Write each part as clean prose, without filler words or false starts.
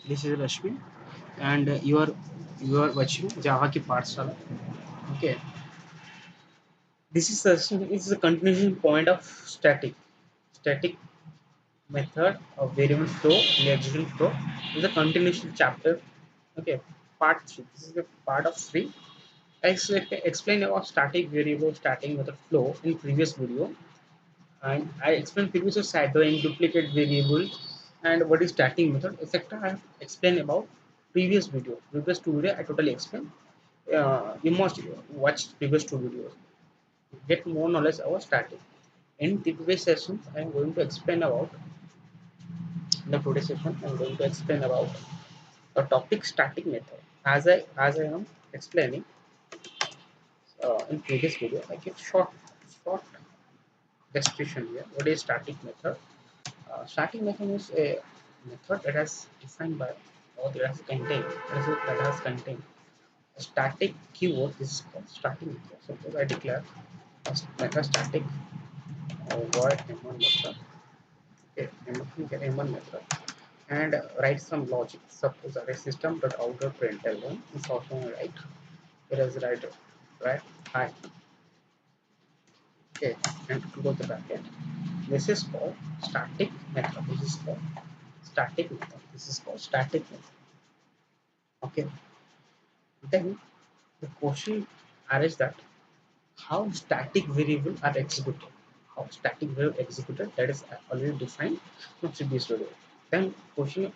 This is Rashmi, and you are watching Java ki Pathshala. Okay, this is a continuation point of static method of variable flow in the execution flow. This is a continuation chapter. Okay, part 3. This is the part of 3. Explained about static variable static method flow in previous video, and I explained previous shadowing duplicate variable and what is static method etc. I have explained about previous two video I totally explained. You must watch previous two videos, get more knowledge about static. In the today's session I am going to explain about the today's session I am going to explain about the topic static method. As I am explaining in previous video, I give short description here. What is static method? Static method is a method that has defined by or that has contained a static keyword. This is called static method. Suppose I declare a method static void m1 method. Okay, m1 method and write some logic. Suppose array system dot outer println is also right. It is right hi. Okay, and close the bracket. This is called static method. This is called static method. This is called static method. Okay, then the question arises that how static variable are executed. How static variable executed, that is already defined from previous video. Then question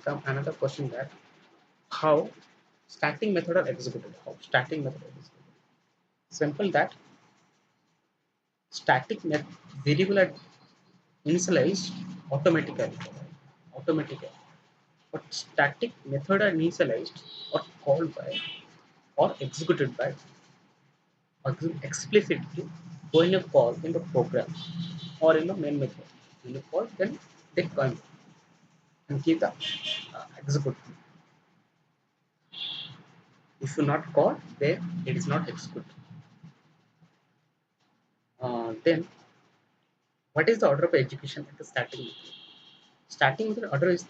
come another question that how static method are executed. How static method are executed. Simple that variable are initialized automatically. Automatically. But static method are initialized or called by or executed by explicitly when you call in the program or in the main method. When you call, then they come and keep the execute. If you not call, then it is not execute. Then what is the order of execution at the starting method? Starting method order is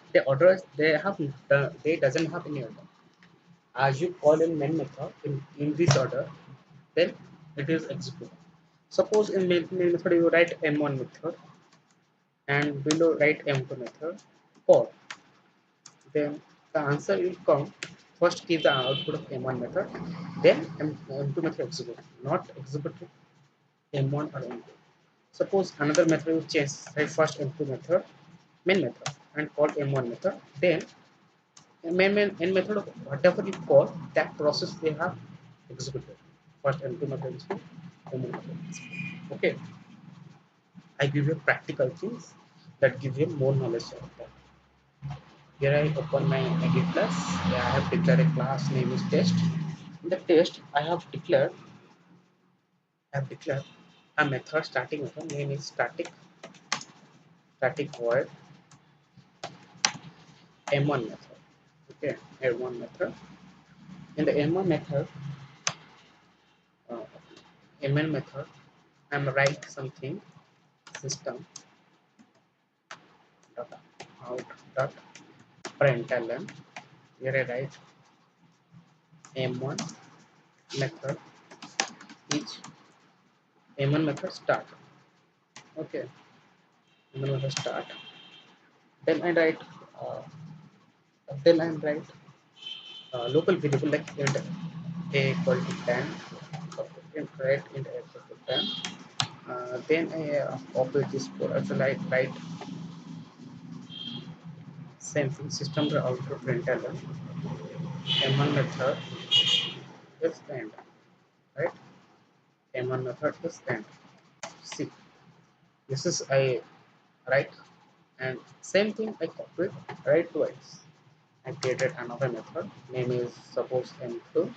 they doesn't have any order. As you call in main method in this order, then it is executed. Suppose in main method you write m1 method and below write m2 method call, then the answer will come. First give the output of m1 method, then m2 method execute, not execute m1 or m2. Suppose another method will change, write first m2 method main method and call m1 method, then main method of whatever you call that process they have executed. First m2 method execute, m1 method execute. Okay, I give you practical things that give you more knowledge of that. Here I open my edit class. I have declared a class name is test. In the test, I have declared a method, starting method name is static void m1 method. Okay, m1 method. In the m1 method, uh, m1 method, I'm write something system dot out dot println. Here I write m1 method each m1 method start. Okay, m1 method start. Then I write uh, local variable like int a equal to 10, int a equal to 10. Then I operate this for also write same thing system to output println m1 method is end, right? M1 method is end. See, this is I write and same thing I copied right twice. I created another method. Name is suppose m2.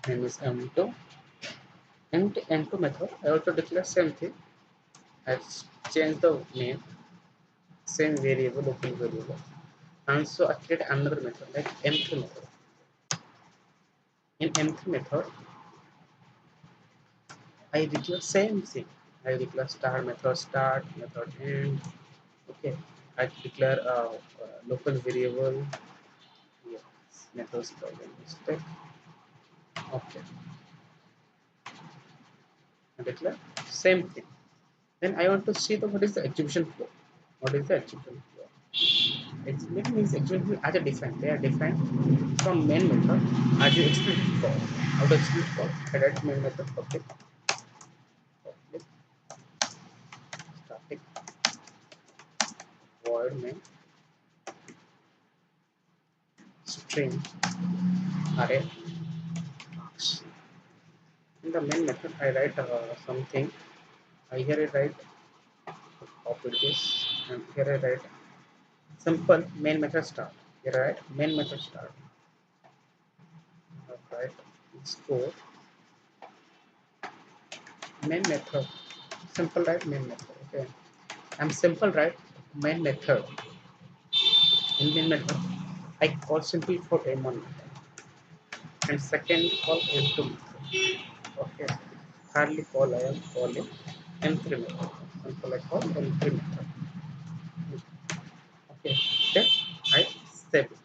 Name is m2. And m2 method. I also declare same thing. I change the name, same variable, local variable. And so I create another method like m3 method. In m3 method, I declare same thing. I declare start method start method end. Okay. I declare a local variable. Yes, methods problem mistake. Okay, I declare same thing. Then I want to see the what is the execution flow. What is the execution flow? Execution means execution flow as a defined. They are defined from main method as you explicit call. How to explicit call? I write main method public static void main string array. In the main method, I write something. I here I write copy this, and here I write simple main method start. Here I write main method start. Right, score main method. Simple right main method. Okay, I'm simple right main method. In main method, I call simply for m1 method, and second call m2 method. Okay, thirdly call I am calling m3 method. Simple I call m3 method. Okay, then I save it.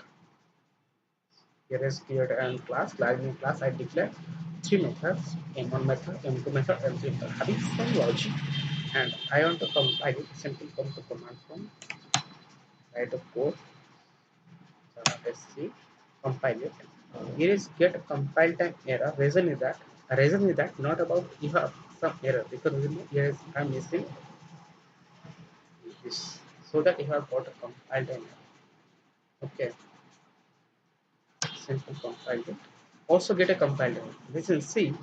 Here is create and class, new class. I declare three methods: m1 method, m2 method, m3 method, having some logic. And I want to compile it. Simply come to command prompt, write a code, sc, compile it. Here is get compile time error. Reason is that not about you have some error, because here is I'm missing this, so that you have got a compile time error. Okay, simple compile it. Also get a compiler. This is see,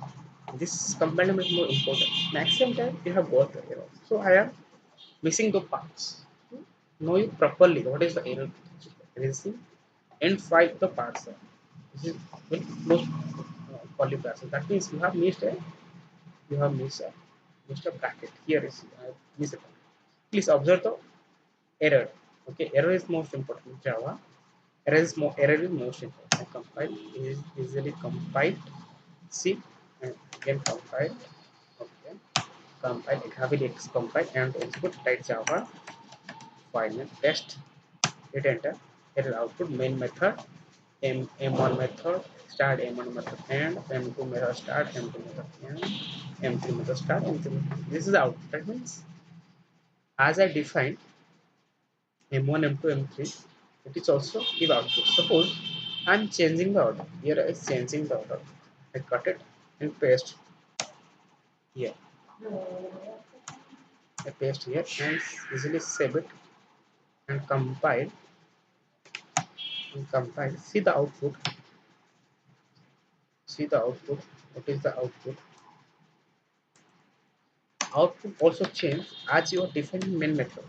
this compiler is more important. Maximum time you have got the error. So I am missing the parts. Know it properly. What is the error? Racing and find the parts. This is with close polyparser. That means you have missed a bracket. Here is missed a bracket. Please observe the error. Okay, error is most important. Java error is most important. Compile is easily compiled. See, and again compile. Okay, compile it heavily compile and input type Java file and test. Hit enter. Here is output main method m1 method start m1 method and m2 method start m2 method and m3 method start m3 method. This is out. That means as I defined m1 m2 m3, it is also give output. Suppose I'm changing the order. Here is changing the order. I cut it and paste here. I paste here and easily save it and compile. See the output. See the output. What is the output? Output also change as you are defining main method.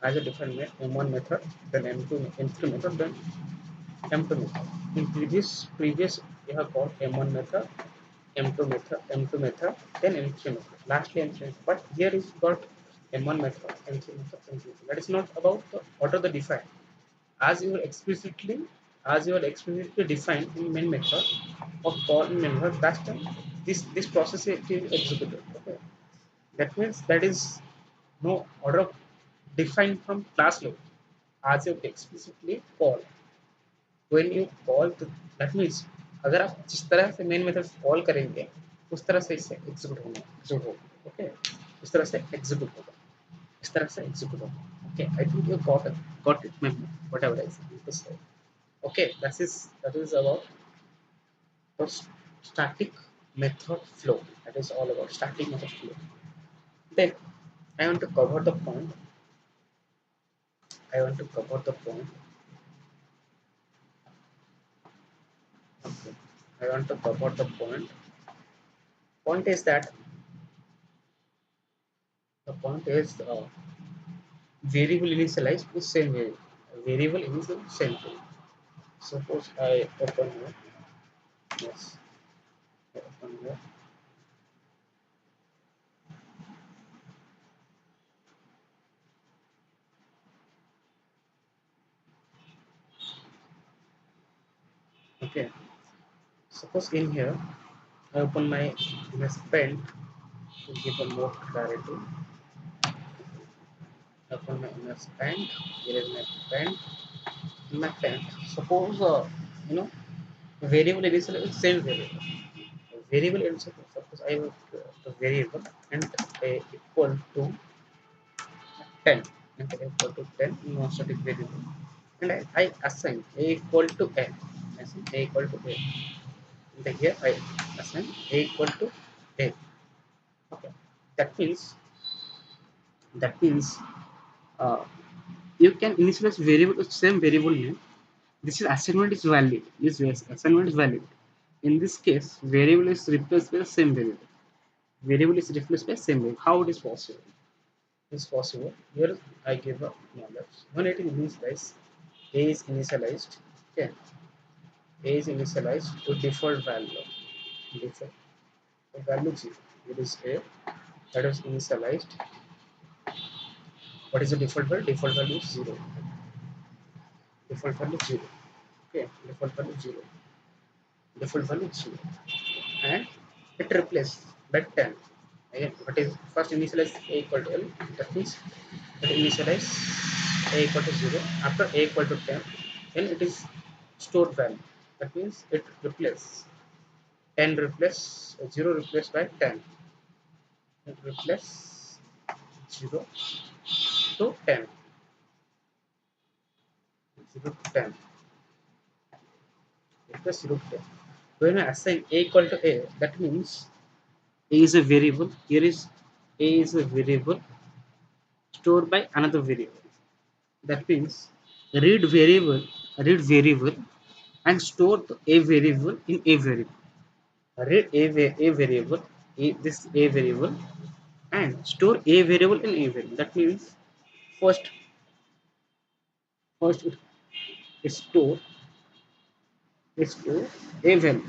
As a different m1 method, then m2 m3 method, then m2 method. In previous you have got m1 method, m2 method, then m3 method. Lastly m3 method. But here is got m1 method, m3 method, m3 method. That is not about the order the define. As you are explicitly defined in main method or call in main method, that time this process is executed. Okay. That means that is no order defined from class level. As you explicitly call, when you call to, that means अगर आप जिस तरह से main method call करेंगे उस तरह से इसे एग्जीक्यूट होगा ओके इस तरह से एग्जीक्यूट होगा इस तरह से एग्जीक्यूट होगा okay I think you got it maybe whatever I say okay that is about the static method flow. That is all about static method flow. Then I want to cover the point. I want to cover the point. Okay. I want to cover the point. Point is that the point is variable initialized with same variable. Variable initial same variable. Suppose I open here. Yes. I open here. Okay. Suppose in here I open my MS Pen to give a more clarity. Open my pen. Here is my pen. In my pen. Suppose you know variable initial is same variable. Variable initial. Suppose I have the variable and a equal to 10 and a equal to 10 non-static variable, and I assign a equal to a. Assign a equal to a. And here I assign a equal to a. Okay. That means that means uh, you can initialize variable with same variable name. This is assignment is valid. This assignment is valid. In this case, variable is replaced by the same variable. Variable is replaced by same variable. How it is possible? It is possible. Here I give a knowledge. When it is initialized, A is initialized. Okay. A is initialized to default value. Default value 0. It is A that is initialized. What is the default value? Default value is 0. Default value 0. Okay. Default value 0. Default value 0. And it replaced by 10. Again, what is first initialize A equal to L? That means it initialize A equal to 0. After A equal to 10, then it is stored value. That means it replace 10 replace 0 replaced by 10. It replace 0 to 10. 0 to 10. Replace 0 to 10. When I assign A equal to A, that means A is a variable. Here is A is a variable stored by another variable. That means read variable and store a variable in a variable. Read a variable, this a variable, and store a variable in a variable. That means first first it store a value,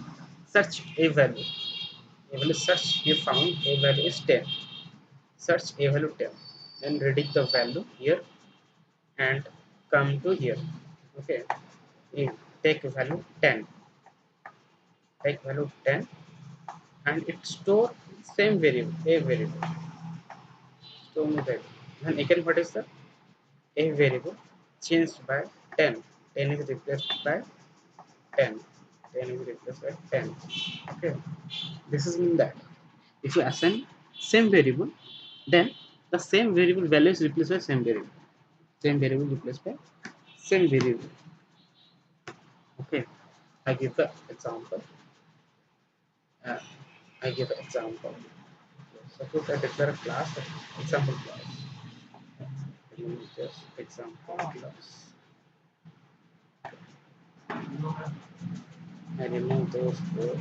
search a value. A value search you found a value is 10. Search a value 10. Then reading the value here and come to here. Okay. You take value 10. Take value 10 and it store same variable, a variable. Store new variable. Then again, what is the a variable changed by 10. 10 is replaced by 10. 10 is replaced by 10. Okay. This is mean that if you assign same variable, then the same variable value is replaced by same variable. Same variable replaced by same variable. Okay. I give the example. Uh, I give an example. Suppose I declare a class, example class. Just example class. I remove those four.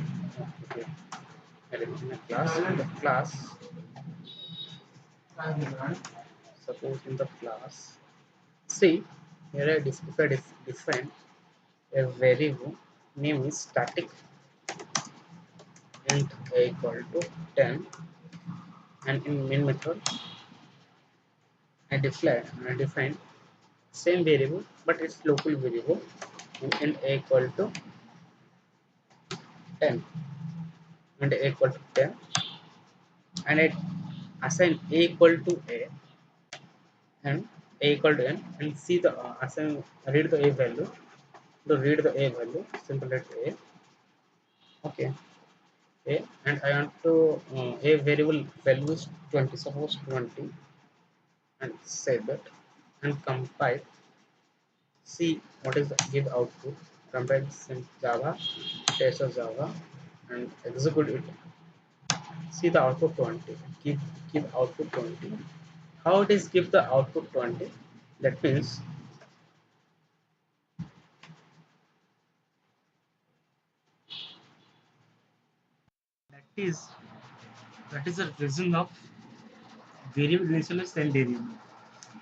Okay. I remove my class. In the class, suppose in the class, see here if I define a variable name is static int a equal to 10, and in main method I define same variable but it's local variable and int a equal to 10 and a equal to 10, and I assign a equal to a and a equal to n, and see the assign read the a value, to read the a value simple let a. Okay. A, and I want to a variable value is 20, suppose 20, and save it and compile. See what is the give output. Compile in Java, test of Java, and execute it. See the output 20. Give output 20. How it is give the output 20? That means that is that is the reason of variable initial is same variable.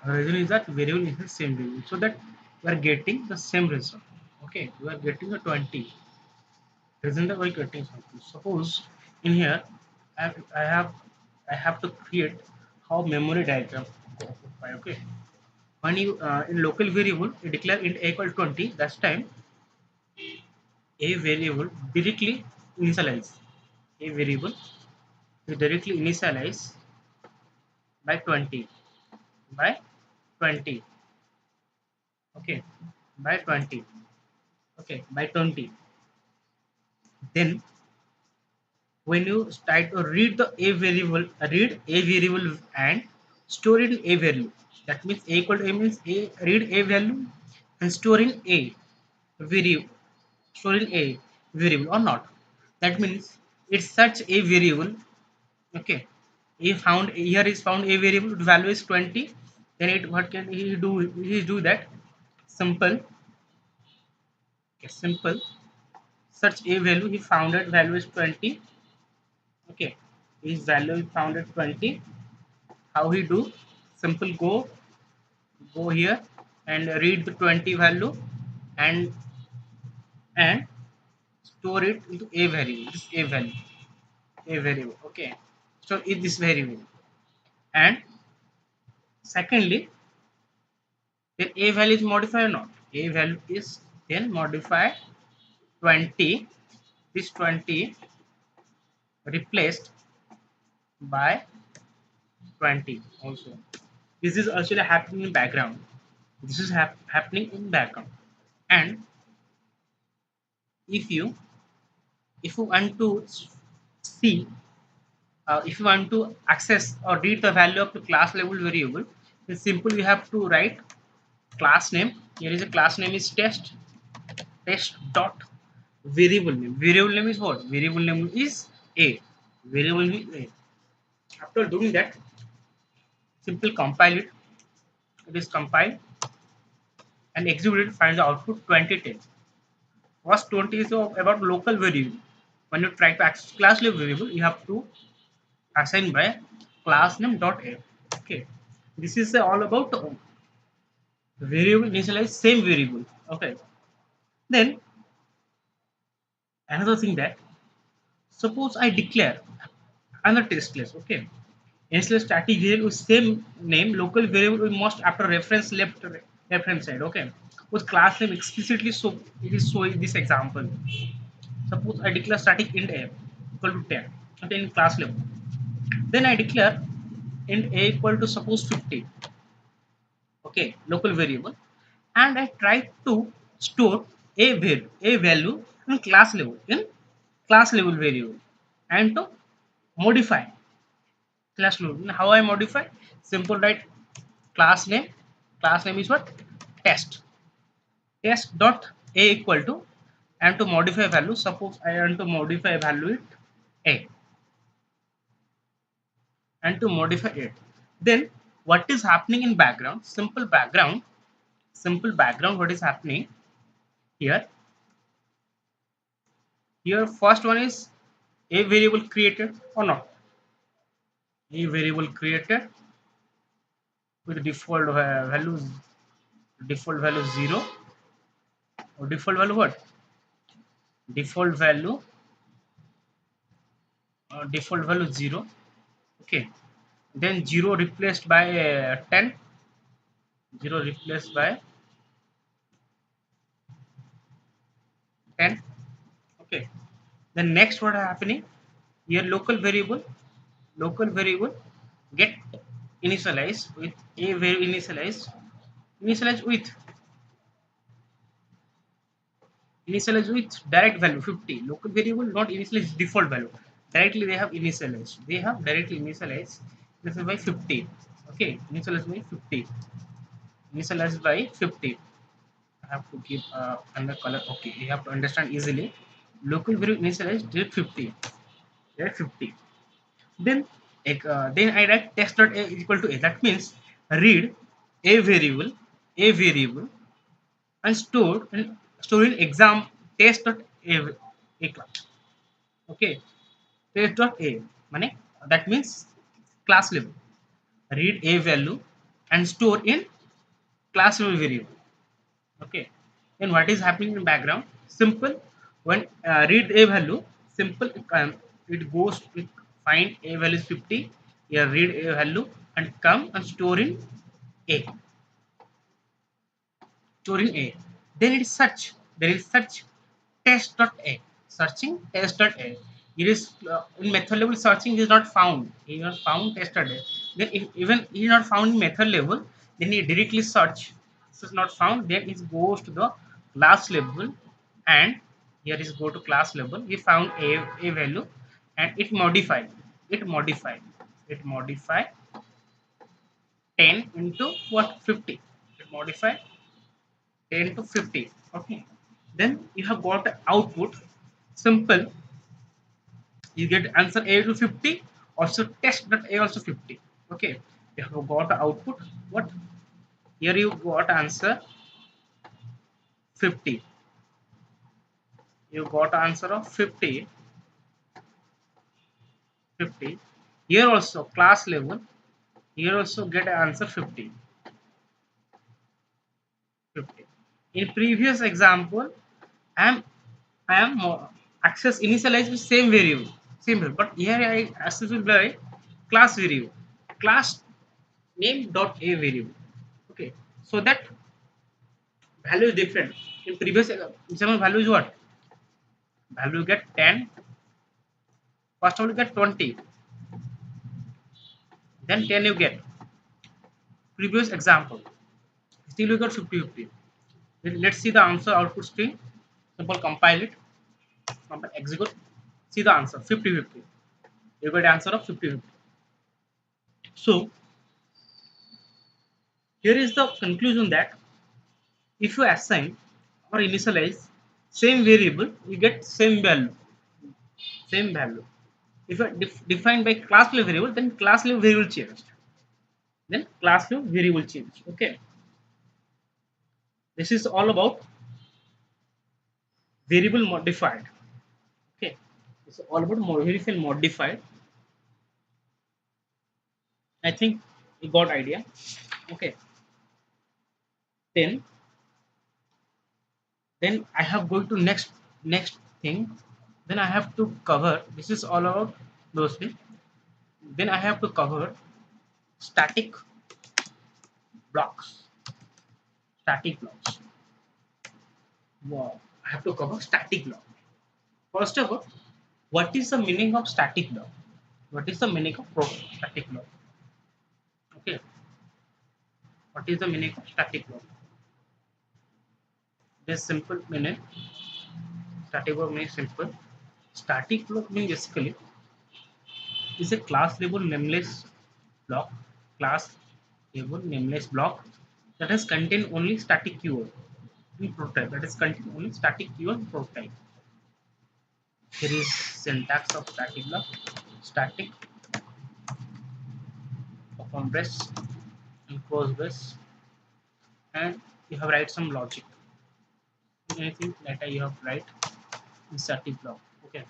The reason is that variable is the same variable, so that we are getting the same result. Okay, we are getting the 20. Reason that we are getting something. Suppose in here I have I have I have to create how memory diagram occupy. Okay, when you in local variable you declare int a equal 20. That's time a variable directly initialize. A variable is directly initialize by 20 by 20. Okay, by 20. Okay, by 20. Then when you try to read a variable and store it in a value. That means a equal to a means a read a value and store in a variable, store in a variable or not. That means it's such a variable. Okay, he found here is found a variable value is 20. Then it what can he do? He do that simple. Okay, simple search a value. He found it value is 20. Okay, his value is found at 20. How he do? Simple go here and read the 20 value and and store it into a variable. This a value, a variable. Okay, so in this variable. And secondly, then a value is modified or not? A value is then modified 20. This 20 replaced by 20 also. This is actually happening in background. This is happening in background. And if you if you want to see if you want to access or read the value of the class level variable, it's simple. You have to write class name. Here is a class name is test dot variable name. Variable name is what? Variable name is a. Variable name is a. After doing that, simple compile it. It is compiled and execute it. Find the output 2010. First 20 is about local variable. When you try to access class level variable, you have to assign by class name dot a. Okay, this is all about variable initialize same variable. Okay, then another thing that suppose I declare another test case. Okay, initialize static variable with same name local variable we must after reference left hand side. Okay, with class name explicitly, so it is showing this example. Suppose I declare static int a equal to 10. Okay, in class level, then I declare int a equal to suppose 50. Okay, local variable, and I try to store a value in class level variable and to modify class level. How I modify? Simple, write class name. Class name is what? Test dot a equal to, and to modify value, suppose I want to modify value it a, and to modify it, then what is happening in background? Simple background, what is happening here? Here first one is a variable created or not? A variable created with default value 0, or default value what? Default value default value 0. Okay, then 0 replaced by 10. 0 replaced by 10. Okay, then next what is happening here? Local variable get initialized with a very initialized with direct value 50. Local variable not initialized default value, directly they have initialized, directly initialized this is by 50. Okay, initialized by 50, initialized by 50. I have to give another color. Okay, you have to understand easily. Local variable initialized direct 50, direct 50. Then then I write text dot a is equal to a. That means read a variable, a variable, and store in exam test dot a class. Okay, test dot a money, that means class level. Read a value and store in class level variable. Okay, then what is happening in background? Simple, when read a value, simple, it goes to find a value is 50. Here read a value and come and store in a, storing a. Then it is search. There is search test dot a. Searching test dot a. It is in method level searching is not found. He is not found test dot a. Then if even he is not found in method level, Then you directly search. This is not found. Then it goes to the class level, and here is go to class level. We found a value, and it modified. It modified. It modified 10 into what 50. It modified 10 to 50. Okay. Then you have got the output. Simple. You get answer a to 50. Also test that a also 50. Okay. You have got the output. What? Here you got answer 50. You got answer of 50. 50. Here also class level. Here also get answer 50. 50. In previous example, I am access initialized with same variable, same variable. But here I access with by class variable, class name dot a variable. Okay, so that value is different. In previous example, value is what? Value you get 10. First of all, you get 20. Then 10 you get. Previous example, still you got 50 50. Let's see the answer output string. Simple compile it. Compile execute. See the answer 50 50. You got answer of 50 50. So here is the conclusion that if you assign or initialize same variable, you get same value. Same value. If you defined by class level variable, then class level variable changed. Then class level variable change. Okay. This is all about variable modified. Okay. It's all about variable modified. I think you got idea. Okay. Then I have going to next thing. Then I have to cover. This is all about those things. Then I have to cover static blocks. Static blocks. Wow. I have to cover static block. First of all, what is the meaning of static block? What is the meaning of static block? Okay. What is the meaning of static block? This simple meaning. Static block means simple. Static block means basically is a class level nameless block. Class level nameless block that has contain only static keyword in prototype. That is contain only static keyword prototype. Here is syntax of static block. Static open brace and close brace, and you have write some logic. Anything that you have write in static block. Okay,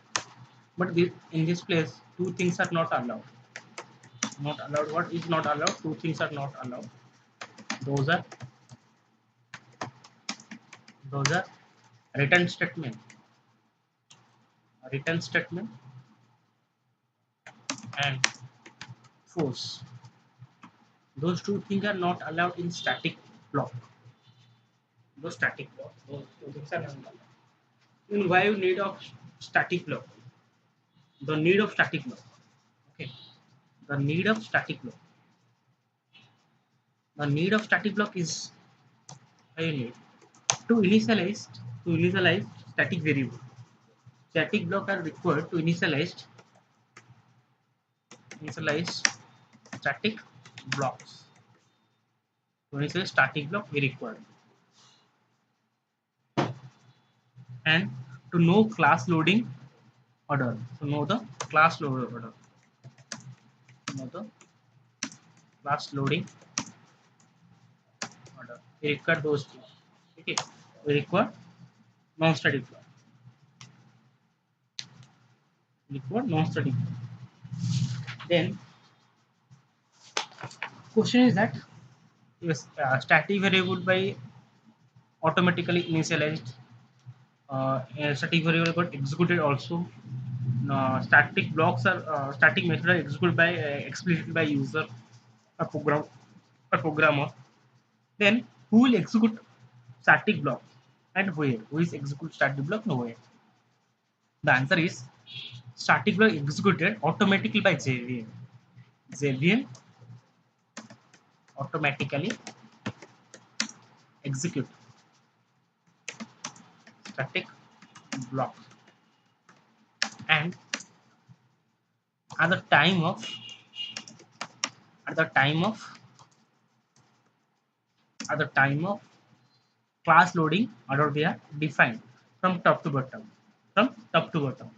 but in this place, two things are not allowed. Not allowed. What is not allowed? Two things are not allowed. Those are those are return statement, return statement, and force. Those two things are not allowed in static block. Those static block. Those two things are not allowed. In why you need of static block? The need of static block. Okay. The need of static block. The need of static block is I need to initialize static variable. Static block are required to initialize static blocks. To initialize static block we required, and to know class loading order. To know the class loading order. To know the class loading order. We require those two. Okay. We require non-static block. We require non-static block. Then question is that yes, static variable by automatically initialized, static variable got executed also. Static blocks are static method are executed by explicitly by user a programmer. Then who will execute static block and where? Who is execute static block nowhere? The answer is static block executed automatically by JVM. JVM automatically execute static blocks, and at the time of at the time of at the time of class loading order we are defined from top to bottom, from top to bottom,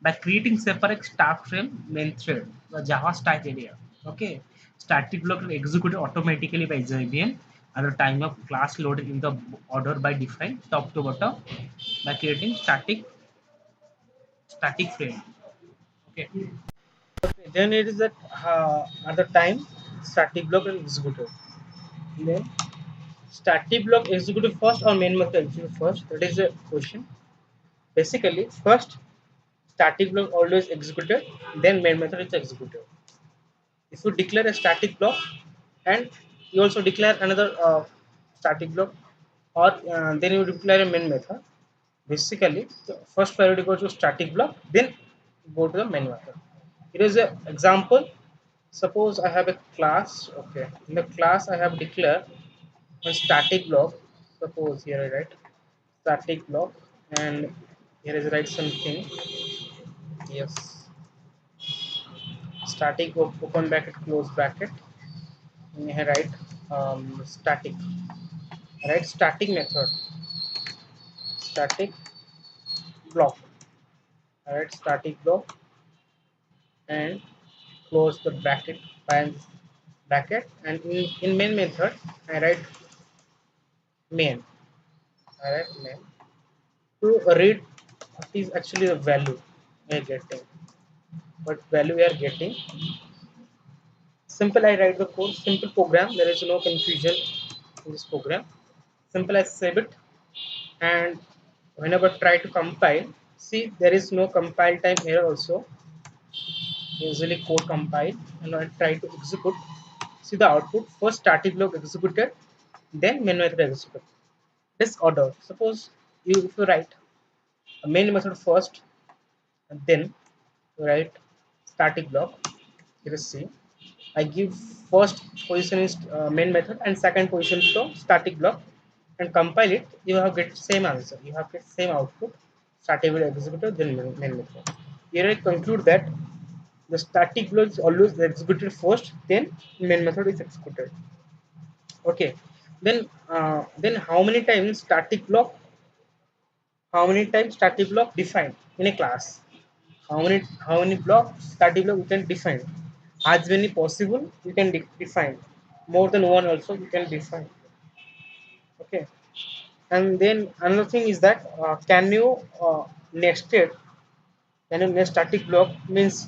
by creating separate start frame main thread, the Java stack area. Okay, static block is executed automatically by JVM at the time of class loaded in the order by defined top to bottom by creating static frame. Okay. Okay, then it is that at the time static block is executed. Then static block executed first or main method executed first? That is a question. Basically, first static block always executed, then main method is executed. If you declare a static block and you also declare another static block, or then you declare a main method, basically the first priority goes to static block, then go to the main method. It is an example. Suppose I have a class. Okay, in the class I have declared a static block. Suppose here I write static block, and here is write something. Yes, static open bracket close bracket, and here write static, right? Static method, static block, right? Static block, and close the bracket by bracket, and in main method I write main. I write main to read what is actually the value we are getting, what value we are getting. Simple, I write the code, simple program, there is no confusion in this program. Simple, I save it, and whenever try to compile, see there is no compile time here also. Usually code compile, and I try to execute. See the output, first static block executed, then main method executed. This order. Suppose you, if you write a main method first, and then you write static block. Here is C. I give first position is main method and second position to static block, and compile it. You have get same answer. You have get same output. Static block executed, then main method. Here I conclude that the static block is always executed first, then main method is executed. Okay. Then how many times static block? How many times static block defined in a class? How many blocks static block you can define? As many possible you can define. More than one also you can define. Okay. And then another thing is that can you nested? Can you nest static block means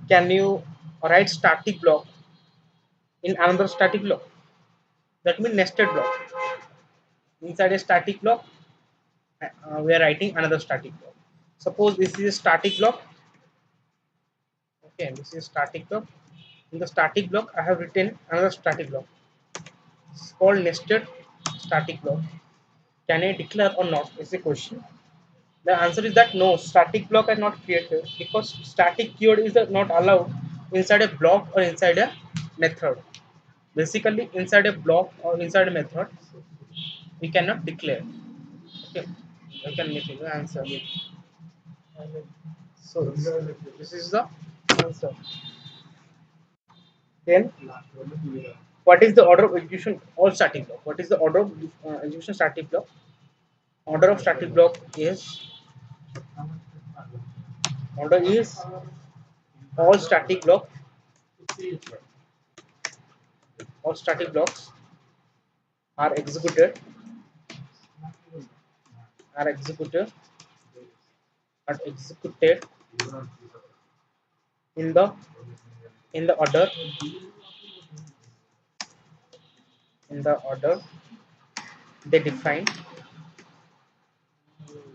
can you write static block in another static block? That means nested block. Inside a static block, we are writing another static block. Suppose this is a static block. Okay, this is static block. In the static block, I have written another static block. It's called nested static block. Can I declare or not? Is the question. The answer is that no, static block are not created because static keyword is not allowed inside a block or inside a method. Basically, inside a block or inside a method, we cannot declare. Okay, I can make the answer. So this is the answer. Then what is the order of execution or static block? What is the order of execution static block? Order of static block is order is all static block, all static blocks are executed are executed are executed in the order in the order they define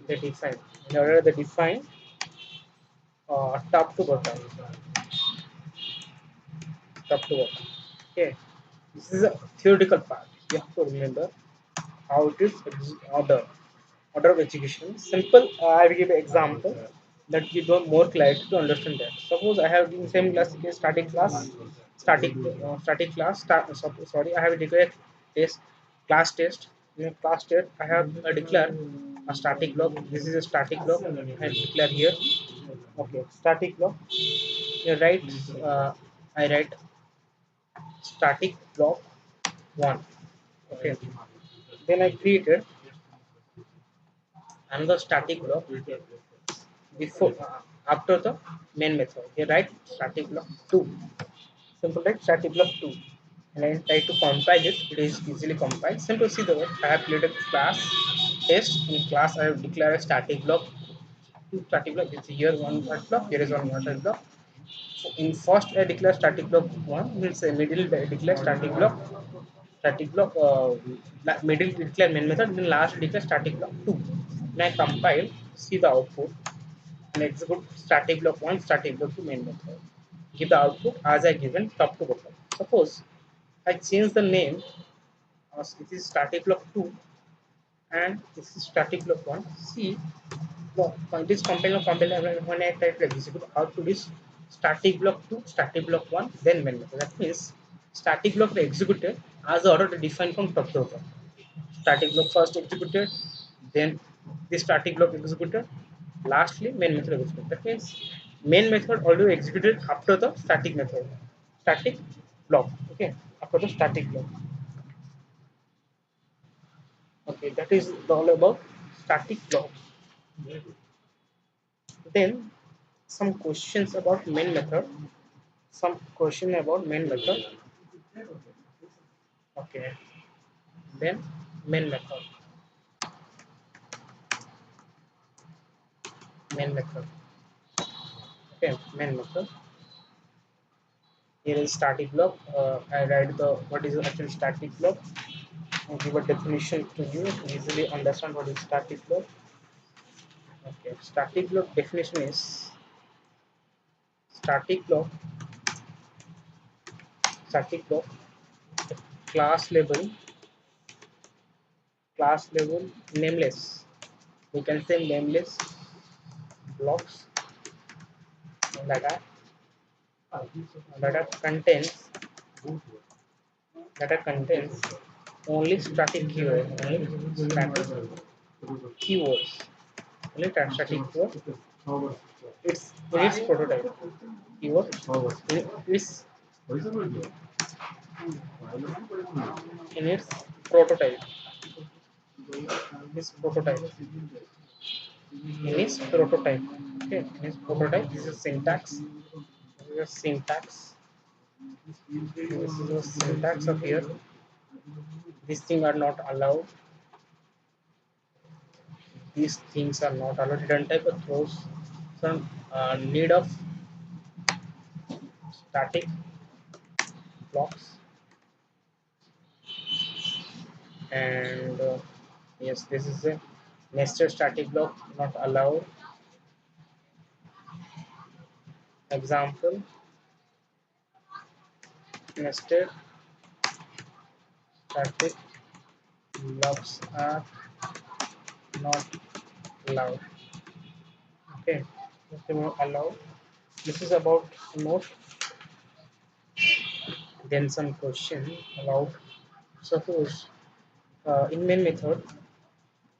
they define in order they define top to bottom, top to bottom. Okay, this is a theoretical part. You have to remember how it is order of execution. Simple. I will give an example that give you more clarity to understand that. Suppose I have in same class, starting class. static class. Sorry, I have declared test class test. In a class test, I have declare a static block. This is a static block. I declare here. Okay, static block. You write. I write static block one. Okay. Then I created another static block before after the main method. You write static block two. Simple, right? Static block two. And I try to compile it. It is easily compiled. Simple, see the word. I have created class test. In class, I have declared a static block. Two static block. It's here one static block. Here is one more static block. So in first, I declare static block one. Means middle, I declare static block. Static block. Middle declare main method. Then last declare static block two. When I compile, see the output and execute static block one, static block two main method. Give the output as I given top to bottom. Suppose I change the name as it is static block 2 and this is static block 1. See, no, it is compile when I type like this, output is static block 2, static block 1, then main method. That means static block executed as already defined from top to bottom. Static block first executed, then the static block executed, lastly main method executed. That means main method already executed after the static method, static block. Okay, after the static block. Okay, that is all about static block. Then some questions about main method. Some question about main method. Okay, then main method. Main method. Okay, main method. Here is static block. I write the what is actually static block. I give a definition to you to easily understand what is static block. Okay, static block definition is static block. Static block. Class label. Class label. Nameless. We can say nameless blocks that that are contains contains only static keyword, only static keywords, only static keyword. It's prototype keyword. It's in its prototype. This prototype. In its prototype. Okay, in its prototype. This is syntax. This is a syntax. This is a syntax of here. These things are not allowed. These things are not allowed. Hidden type of throws some need of static blocks and yes, this is a nested static block not allowed. Example: nested static blocks are not allowed. Okay, not allowed. This is about note. Then some question about suppose in main method,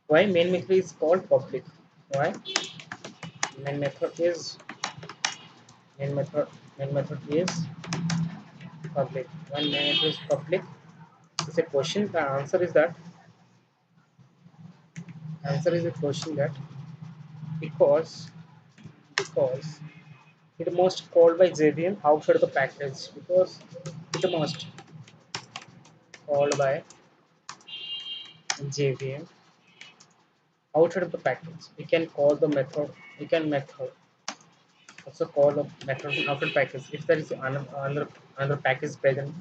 why main method is called public? Why main method is main method main method is public? When main method is public, it's a question. The answer is a question that because because it must called by JVM outside the package, because it must called by JVM outside of the package. We can call the method. We can method also call the method outside package if there is another package present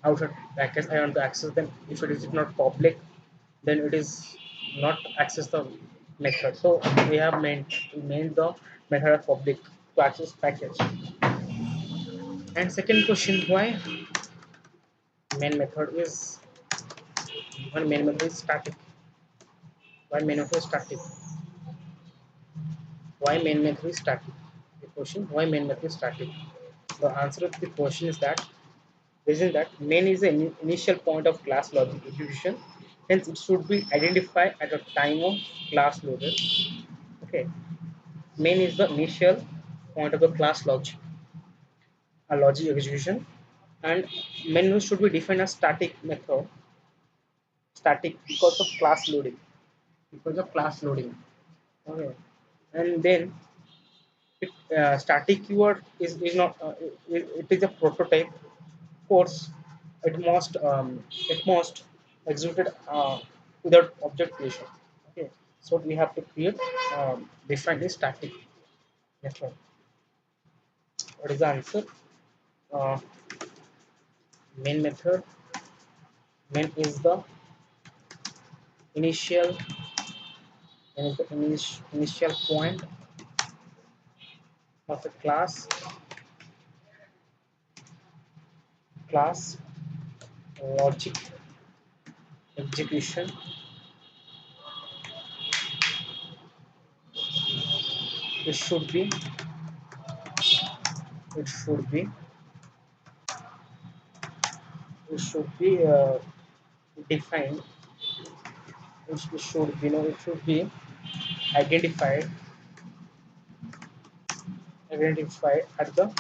outside package. I want to access them. If it is not public, then it is not access the method. So we have made the method of public to access package. And second question, main method is main method is static? Why main method is static? Why main method is static? The question, why main method is static? The answer to the question is that Reason that main is the initial point of class logic execution, hence it should be identified at the time of class loaded. Okay, main is the initial point of the class logic, a logic execution, and main should be defined as static method, static because of class loading, because of class loading. Okay, and then static keyword is not it is a prototype course. It must executed without object creation. Okay, so we have to create define a static method. What is the answer? uh, Main method, main is the initial is the initial point of a class logic execution. It should be it should be it should be defined. It should be identified at the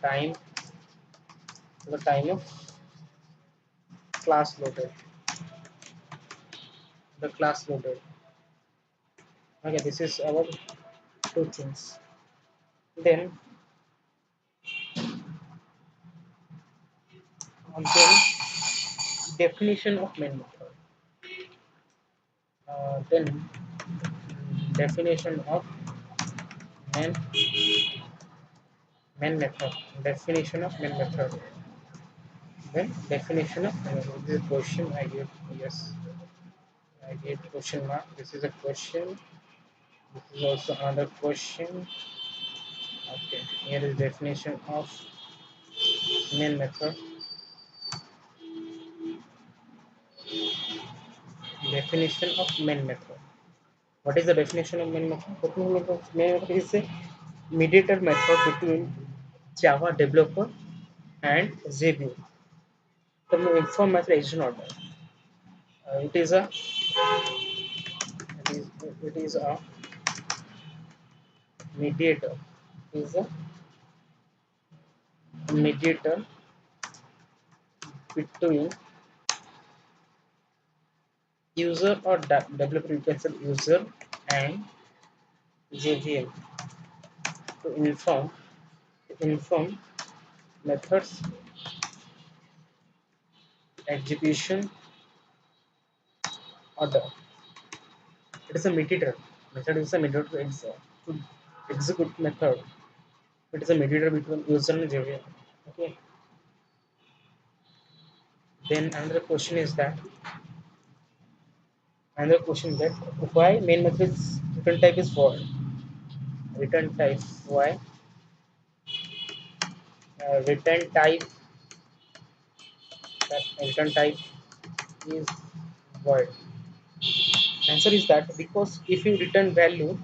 time of class loaded the class loaded. Okay, this is our two things. Then then definition of main method. Then definition of main main method. Definition of main method. Then definition of main method. This is a question I gave. Yes, I gave question mark. This is a question. This is also another question. Okay, here is definition of main method. Definition of main method. What is the definition of main method? Definition of main method is a mediator method between Java developer and JVM. The inform method is not that. It is a it is a mediator. It is a mediator between user or developer. You can say user and JVM to inform methods execution order. It is a mediator. Method is a mediator to execute method. It is a mediator between user and JVM. Okay. Then another question is that why main method's return type is void. Return type why return type return type is void. Answer is that because if you return value,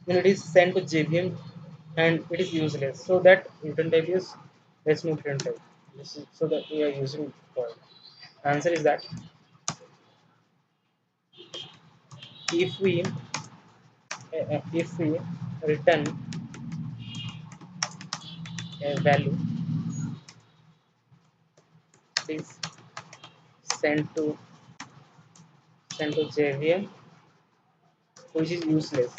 then it is sent to JVM and it is useless. So that return type is there's no return type. So that we are using void. Answer is that if we if we return a value, it is sent to JVM, which is useless,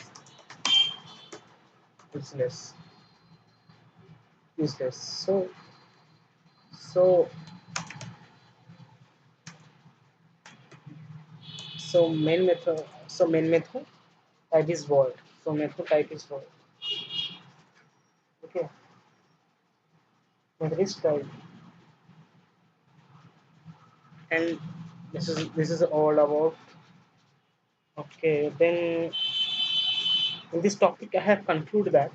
useless. So main method type is void. So method type is void. Okay, method is type, and this is all about. Okay, then in this topic I have concluded that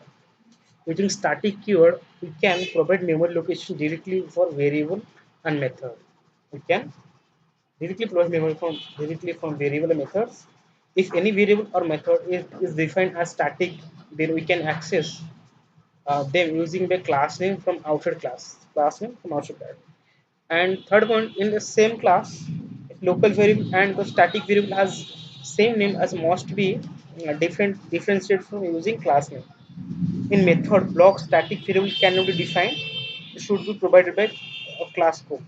using static keyword we can provide memory location directly for variable and method. We can directly provide memory from directly from variable and methods. If any variable or method is defined as static, then we can access them using the class name from outside class name from outside class. And third point, in the same class, if local variable and the static variable has same name as must be differentiated from using class name. In method block, static variable cannot be defined. It should be provided by a class code.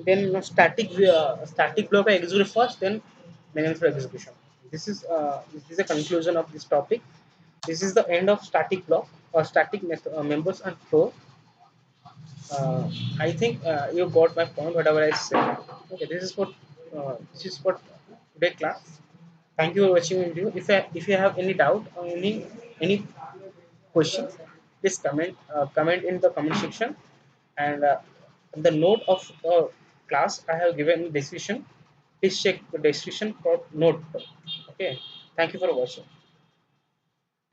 Then static block I execute first, then manual for execution. This is a conclusion of this topic. This is the end of static block or static members and flow. uh, I think you got my point. Whatever I said. Okay, this is for today class. Thank you for watching the video. If you have any doubt or any questions, please comment in the comment section. And the note of class I have given description. Please check the description for note. Okay. Thank you for watching.